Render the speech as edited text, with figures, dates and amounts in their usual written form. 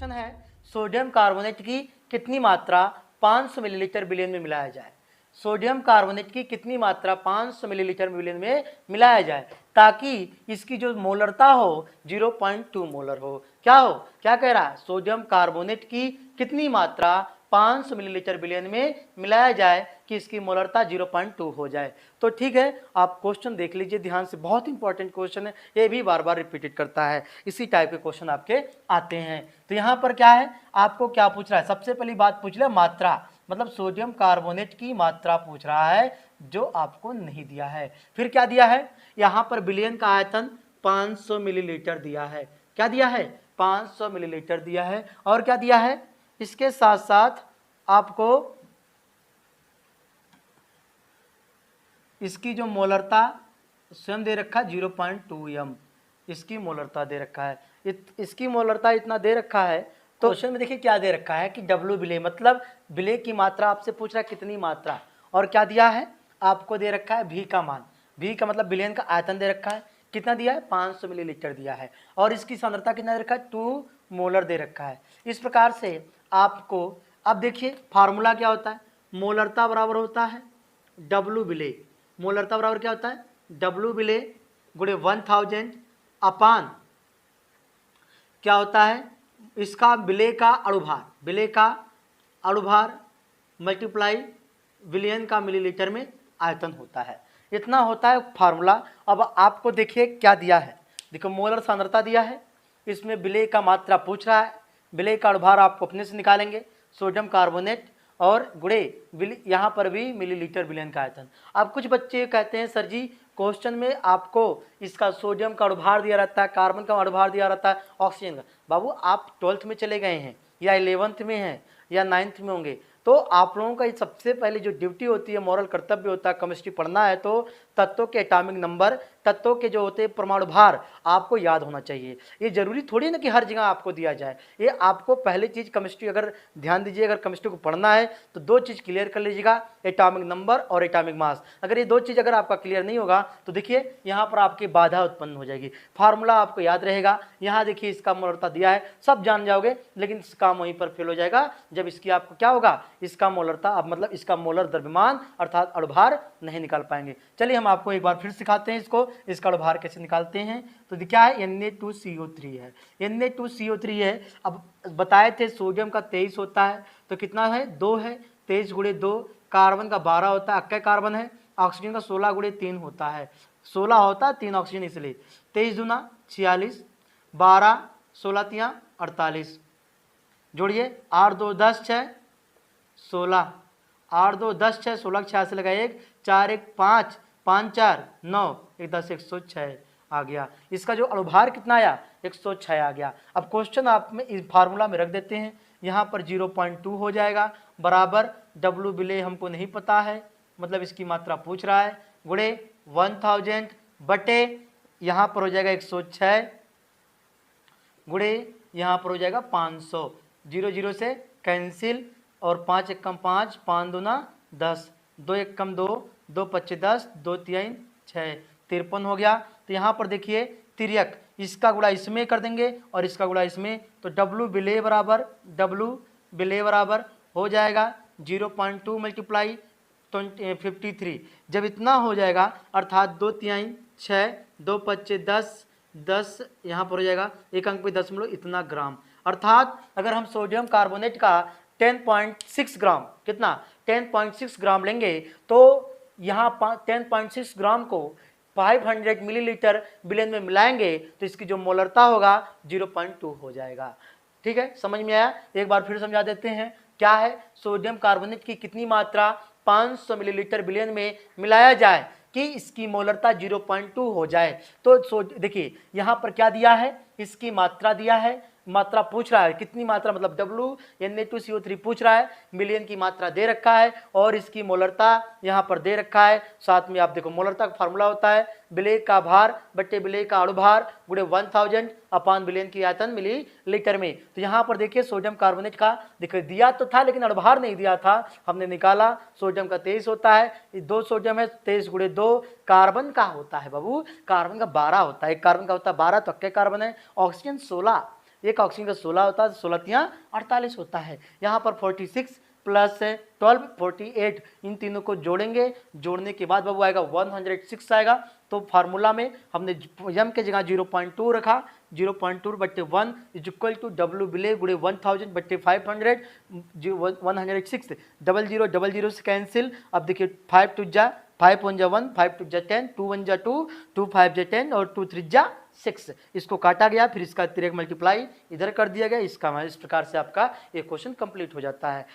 Question है sodium carbonate की कितनी मात्रा 500 मिलीलीटर बिलियन में मिलाया जाए। सोडियम कार्बोनेट की कितनी मात्रा 500 मिलीलीटर बिलियन में मिलाया जाए ताकि इसकी जो मोलरता हो 0.2 मोलर हो। क्या हो, क्या कह रहा है, सोडियम कार्बोनेट की कितनी मात्रा 500 मिलीलीटर बिलियन में मिलाया जाए कि इसकी मोलरता 0.2 हो जाए। तो ठीक है, आप क्वेश्चन देख लीजिए ध्यान से, बहुत इंपॉर्टेंट क्वेश्चन है, ये भी बार बार रिपीटेड करता है, इसी टाइप के क्वेश्चन आपके आते हैं। तो यहाँ पर क्या है, आपको क्या पूछ रहा है, सबसे पहली बात पूछ रहा है मात्रा, मतलब सोडियम कार्बोनेट की मात्रा पूछ रहा है जो आपको नहीं दिया है। फिर क्या दिया है, यहाँ पर बिलियन का आयतन 500 मिलीलीटर दिया है। क्या दिया है, 500 मिलीलीटर दिया है। और क्या दिया है, इसके साथ साथ आपको इसकी जो मोलरता स्वयं दे रखा है 0.2 m, इसकी मोलरता दे रखा है, इसकी मोलरता इतना दे रखा है। तो क्वेश्चन में देखिए क्या दे रखा है कि डब्ल्यू विलेय, मतलब विलेय की मात्रा आपसे पूछ रहा है कितनी मात्रा, और क्या दिया है आपको दे रखा है भी का मान, भी का मतलब बिलियन का आयतन दे रखा है, कितना दिया है 500 मिलीलीटर दिया है, और इसकी सांद्रता कितना दे रखा है 2 मोलर दे रखा है। इस प्रकार से आपको अब देखिए फार्मूला क्या होता है, मोलरता बराबर होता है डब्ल्यू विलेय, मोलरता बराबर क्या होता है डब्ल्यू विलेय गुणे 1000 अपान क्या होता है इसका विलेय का अणुभार, विलेय का अणुभार मल्टीप्लाई विलियन का मिलीलीटर में आयतन होता है, इतना होता है फार्मूला। अब आपको देखिए क्या दिया है, देखो मोलर सांद्रता दिया है, इसमें विलेय का मात्रा पूछ रहा है, विलेय का अणुभार आपको अपने से निकालेंगे, सोडियम कार्बोनेट और गुणे यहाँ पर भी मिलीलीटर बिलियन का आयतन। अब कुछ बच्चे कहते हैं सर जी क्वेश्चन में आपको इसका सोडियम का अणुभार दिया रहता है, कार्बन का अणुभार दिया रहता है, ऑक्सीजन का। बाबू आप 12th में चले गए हैं या 11th में हैं या 9th में होंगे, तो आप लोगों का सबसे पहले जो ड्यूटी होती है, मॉरल कर्तव्य होता है, केमिस्ट्री पढ़ना है तो तत्वों के एटॉमिक नंबर, तत्वों के जो होते हैं परमाणु भार आपको याद होना चाहिए। ये जरूरी थोड़ी ना कि हर जगह आपको दिया जाए, ये आपको पहले चीज़ केमिस्ट्री, अगर ध्यान दीजिए, अगर केमिस्ट्री को पढ़ना है तो 2 चीज़ क्लियर कर लीजिएगा, एटॉमिक नंबर और एटॉमिक मास। अगर ये 2 चीज़ अगर आपका क्लियर नहीं होगा तो देखिए यहाँ पर आपकी बाधा उत्पन्न हो जाएगी। फार्मूला आपको याद रहेगा, यहाँ देखिए इसका मोलरता दिया है, सब जान जाओगे, लेकिन इस काम वहीं पर फेल हो जाएगा जब इसकी आपको क्या होगा, इसका मोलरता, अब मतलब इसका मोलर द्रव्यमान अर्थात अणुभार नहीं निकाल पाएंगे। चलिए हम आपको एक बार फिर सिखाते हैं इसको, इसका अणुभार कैसे निकालते हैं। तो क्या है Na2CO3 है, Na2CO3 है। अब बताए थे सोडियम का 23 होता है, तो कितना है 2 है, 23 गुणे 2, कार्बन का 12 होता है, अक्का कार्बन है, ऑक्सीजन का 16 गुणे 3 होता है, 16 होता है 3 ऑक्सीजन, इसलिए 23 दूना 46, 12 16 3 48, जोड़िए 8 2 10 6 16, 8 2 10 6 16 86 लगा 1 4 1 5 5 4 9 1 10 106 आ गया। इसका जो अणुभार कितना आया 106 आ गया। अब क्वेश्चन आप में इस फार्मूला में रख देते हैं, यहाँ पर 0.2 हो जाएगा बराबर डब्ल्यू विलेय हमको नहीं पता है, मतलब इसकी मात्रा पूछ रहा है, गुणे 1000 बटे यहाँ पर हो जाएगा 106 गुणे यहाँ पर हो जाएगा 500, 0 0 से कैंसिल, और 5 1 कम 5, 5 दूना 10, 2 1 कम 2, 2 25 10, 2 3 6, 53 हो गया। तो यहाँ पर देखिए तिर्यक, इसका गुणा इसमें कर देंगे और इसका गुणा इसमें, तो डब्ल्यू विलेय बराबर हो जाएगा 0.2 मल्टीप्लाई 53। जब इतना हो जाएगा अर्थात 2 3 6, 2 25 10, 10 यहाँ पर हो जाएगा 1 अंक पे 10 इतना ग्राम, अर्थात अगर हम सोडियम कार्बोनेट का 10.6 ग्राम, कितना 10.6 ग्राम लेंगे तो यहाँ 10.6 ग्राम को 500 मिलीलीटर बिलियन में मिलाएंगे तो इसकी जो मोलरता होगा 0.2 हो जाएगा। ठीक है, समझ में आया? एक बार फिर समझा देते हैं, क्या है सोडियम कार्बोनेट की कितनी मात्रा 500 मिलीलीटर बिलियन में मिलाया जाए कि इसकी मोलरता 0.2 हो जाए। तो देखिए यहाँ पर क्या दिया है, इसकी मात्रा दिया है, मात्रा पूछ रहा है कितनी मात्रा, मतलब Na2CO3 पूछ रहा है, मिलियन की मात्रा दे रखा है और इसकी मोलरता यहाँ पर दे रखा है। साथ में आप देखो मोलरता का फार्मूला होता है विलेय का भार बट्टे विलेय का अणुभार गुणे 1000 अपान बिलियन की आयतन मिलीलीटर में। तो यहाँ पर देखिए सोडियम कार्बोनेट का देखिए दिया तो था लेकिन अणुभार नहीं दिया था, हमने निकाला, सोडियम का 23 होता है, 2 सोडियम है, 23 गुणे 2, कार्बन का होता है बाबू, कार्बन का 12 होता है, एक कार्बन का होता है 12, तो अक्के कार्बन है, ऑक्सीजन 16, एक ऑक्सीजन का 16 होता है, 16 तियाँ 48 होता है। यहाँ पर 46 प्लस 12 48, इन तीनों को जोड़ेंगे, जोड़ने के बाद बाबू आएगा 106 आएगा। तो फार्मूला में हमने यम के जगह 0.2 रखा, 0.2/1 इज इक्वल टू डब्ल्यू बिले गुणे 1000/500, 106, 00 से कैंसिल। अब देखिए 5 2 जा 5 1 जा 1, 5 2 जा 10, 2 1 जा 2, 2 5 जा 10 और 2 3 जा 6। इसको काटा गया, फिर इसका 3 मल्टीप्लाई इधर कर दिया गया। इसका इस प्रकार से आपका ये क्वेश्चन कंप्लीट हो जाता है।